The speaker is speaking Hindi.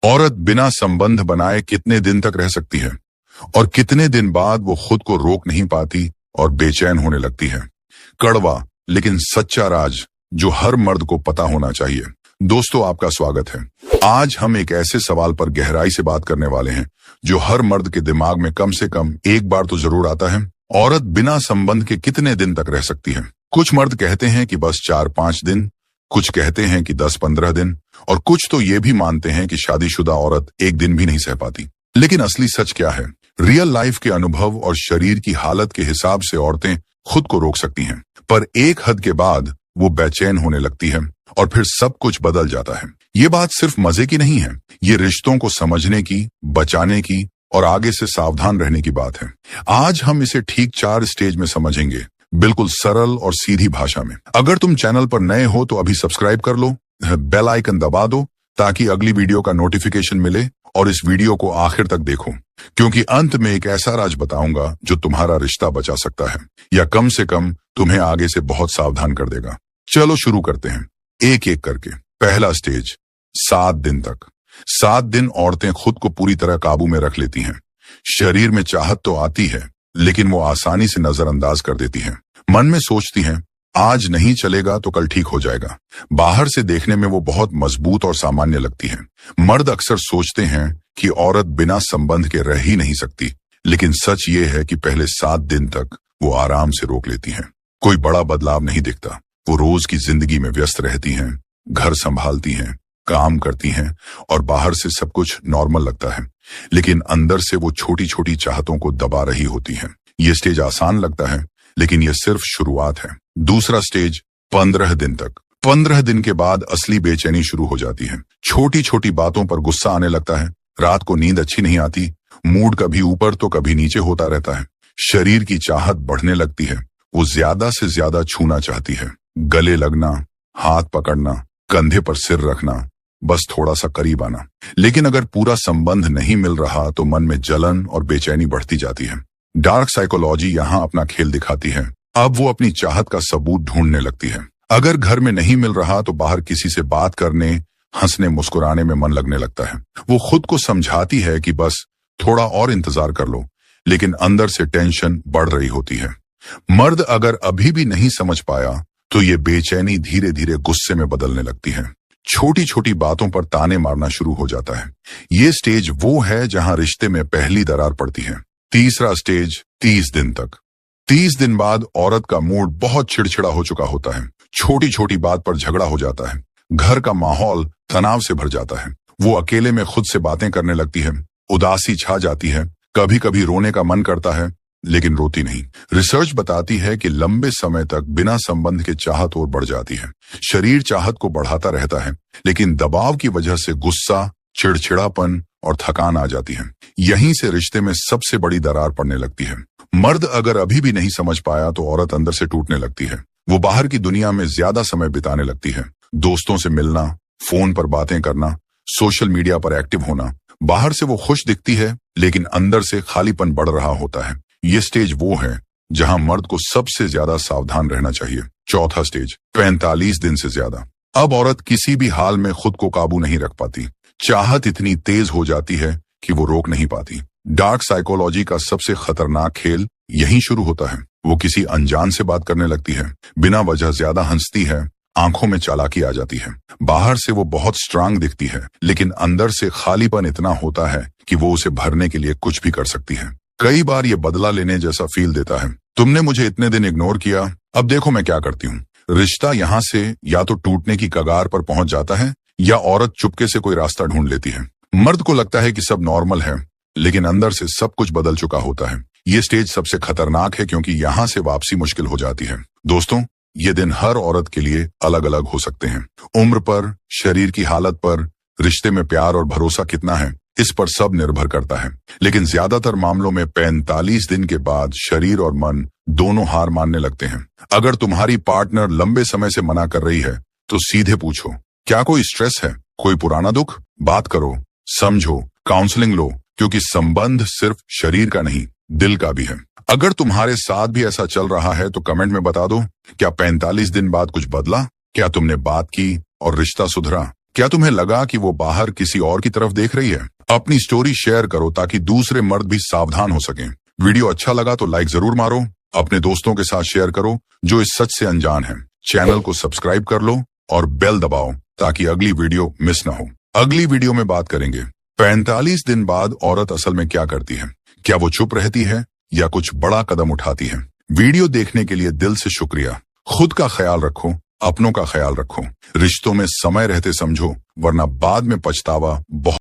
औरत बिना संबंध बनाए कितने दिन तक रह सकती है और कितने दिन बाद वो खुद को रोक नहीं पाती और बेचैन होने लगती है। कड़वा लेकिन सच्चा राज जो हर मर्द को पता होना चाहिए। दोस्तों, आपका स्वागत है। आज हम एक ऐसे सवाल पर गहराई से बात करने वाले हैं जो हर मर्द के दिमाग में कम से कम एक बार तो जरूर आता है। औरत बिना संबंध के कितने दिन तक रह सकती है? कुछ मर्द कहते हैं कि बस 4-5 दिन, कुछ कहते हैं कि 10-15 दिन और कुछ तो ये भी मानते हैं कि शादीशुदा औरत एक दिन भी नहीं सह पाती। लेकिन असली सच क्या है? रियल लाइफ के अनुभव और शरीर की हालत के हिसाब से औरतें खुद को रोक सकती हैं, पर एक हद के बाद वो बेचैन होने लगती है और फिर सब कुछ बदल जाता है। ये बात सिर्फ मजे की नहीं है, ये रिश्तों को समझने की, बचाने की और आगे से सावधान रहने की बात है। आज हम इसे ठीक 4 स्टेज में समझेंगे, बिल्कुल सरल और सीधी भाषा में। अगर तुम चैनल पर नए हो तो अभी सब्सक्राइब कर लो, बेल आइकन दबा दो ताकि अगली वीडियो का नोटिफिकेशन मिले और इस वीडियो को आखिर तक देखो, क्योंकि अंत में एक ऐसा राज बताऊंगा जो तुम्हारा रिश्ता बचा सकता है या कम से कम तुम्हें आगे से बहुत सावधान कर देगा। चलो शुरू करते हैं एक एक करके। पहला स्टेज, 7 दिन तक। 7 दिन औरतें खुद को पूरी तरह काबू में रख लेती हैं। शरीर में चाहत तो आती है लेकिन वो आसानी से नजरअंदाज कर देती हैं। मन में सोचती हैं आज नहीं चलेगा तो कल ठीक हो जाएगा। बाहर से देखने में वो बहुत मजबूत और सामान्य लगती है। मर्द अक्सर सोचते हैं कि औरत बिना संबंध के रह ही नहीं सकती, लेकिन सच ये है कि पहले 7 दिन तक वो आराम से रोक लेती हैं। कोई बड़ा बदलाव नहीं दिखता। वो रोज की जिंदगी में व्यस्त रहती हैं, घर संभालती हैं, काम करती हैं और बाहर से सब कुछ नॉर्मल लगता है, लेकिन अंदर से वो छोटी छोटी चाहतों को दबा रही होती हैं। ये स्टेज आसान लगता है लेकिन ये सिर्फ शुरुआत है। दूसरा स्टेज, 15 दिन तक। 15 दिन के बाद असली बेचैनी शुरू हो जाती है। छोटी छोटी बातों पर गुस्सा आने लगता है, रात को नींद अच्छी नहीं आती, मूड कभी ऊपर तो कभी नीचे होता रहता है। शरीर की चाहत बढ़ने लगती है, वो ज्यादा से ज्यादा छूना चाहती है, गले लगना, हाथ पकड़ना, कंधे पर सिर रखना, बस थोड़ा सा करीब आना। लेकिन अगर पूरा संबंध नहीं मिल रहा तो मन में जलन और बेचैनी बढ़ती जाती है। डार्क साइकोलॉजी यहाँ अपना खेल दिखाती है। अब वो अपनी चाहत का सबूत ढूंढने लगती है। अगर घर में नहीं मिल रहा तो बाहर किसी से बात करने, हंसने, मुस्कुराने में मन लगने लगता है। वो खुद को समझाती है कि बस थोड़ा और इंतजार कर लो, लेकिन अंदर से टेंशन बढ़ रही होती है। मर्द अगर अभी भी नहीं समझ पाया तो ये बेचैनी धीरे धीरे गुस्से में बदलने लगती है। छोटी छोटी बातों पर ताने मारना शुरू हो जाता है। ये स्टेज वो है जहां रिश्ते में पहली दरार पड़ती है। तीसरा स्टेज, 30 दिन तक। 30 दिन बाद औरत का मूड बहुत चिड़चिड़ा हो चुका होता है। छोटी छोटी बात पर झगड़ा हो जाता है। घर का माहौल तनाव से भर जाता है। वो अकेले में खुद से बातें करने लगती है। उदासी छा जाती है। कभी कभी रोने का मन करता है लेकिन रोती नहीं। रिसर्च बताती है कि लंबे समय तक बिना संबंध के चाहत और बढ़ जाती है। शरीर चाहत को बढ़ाता रहता है लेकिन दबाव की वजह से गुस्सा, चिड़चिड़ापन और थकान आ जाती है। यहीं से रिश्ते में सबसे बड़ी दरार पड़ने लगती है। मर्द अगर अभी भी नहीं समझ पाया तो औरत अंदर से टूटने लगती है। वो बाहर की दुनिया में ज्यादा समय बिताने लगती है। दोस्तों से मिलना, फोन पर बातें करना, सोशल मीडिया पर एक्टिव होना। बाहर से वो खुश दिखती है लेकिन अंदर से खालीपन बढ़ रहा होता है। ये स्टेज वो है जहां मर्द को सबसे ज्यादा सावधान रहना चाहिए। चौथा स्टेज, 45 दिन से ज्यादा। अब औरत किसी भी हाल में खुद को काबू नहीं रख पाती। चाहत इतनी तेज हो जाती है कि वो रोक नहीं पाती। डार्क साइकोलॉजी का सबसे खतरनाक खेल यहीं शुरू होता है। वो किसी अनजान से बात करने लगती है, बिना वजह ज्यादा हंसती है, आंखों में चालाकी आ जाती है। बाहर से वो बहुत स्ट्रांग दिखती है लेकिन अंदर से खालीपन इतना होता है कि वो उसे भरने के लिए कुछ भी कर सकती है। कई बार ये बदला लेने जैसा फील देता है। तुमने मुझे इतने दिन इग्नोर किया, अब देखो मैं क्या करती हूँ। रिश्ता यहाँ से या तो टूटने की कगार पर पहुंच जाता है या औरत चुपके से कोई रास्ता ढूंढ लेती है। मर्द को लगता है कि सब नॉर्मल है लेकिन अंदर से सब कुछ बदल चुका होता है। ये स्टेज सबसे खतरनाक है क्योंकि यहाँ से वापसी मुश्किल हो जाती है। दोस्तों, ये दिन हर औरत के लिए अलग अलग हो सकते हैं। उम्र पर, शरीर की हालत पर, रिश्ते में प्यार और भरोसा कितना है, इस पर सब निर्भर करता है। लेकिन ज्यादातर मामलों में 45 दिन के बाद शरीर और मन दोनों हार मानने लगते हैं। अगर तुम्हारी पार्टनर लंबे समय से मना कर रही है तो सीधे पूछो, क्या कोई स्ट्रेस है, कोई पुराना दुख? बात करो, समझो, काउंसलिंग लो, क्योंकि संबंध सिर्फ शरीर का नहीं, दिल का भी है। अगर तुम्हारे साथ भी ऐसा चल रहा है तो कमेंट में बता दो, क्या 45 दिन बाद कुछ बदला? क्या तुमने बात की और रिश्ता सुधरा? क्या तुम्हें लगा कि वो बाहर किसी और की तरफ देख रही है? अपनी स्टोरी शेयर करो ताकि दूसरे मर्द भी सावधान हो सकें। वीडियो अच्छा लगा तो लाइक जरूर मारो। अपने दोस्तों के साथ शेयर करो जो इस सच से अनजान है। चैनल को सब्सक्राइब कर लो और बेल दबाओ ताकि अगली वीडियो मिस ना हो। अगली वीडियो में बात करेंगे 45 दिन बाद औरत असल में क्या करती है। क्या वो चुप रहती है या कुछ बड़ा कदम उठाती है? वीडियो देखने के लिए दिल से शुक्रिया। खुद का ख्याल रखो, अपनों का ख्याल रखो। रिश्तों में समय रहते समझो, वरना बाद में पछतावा बहुत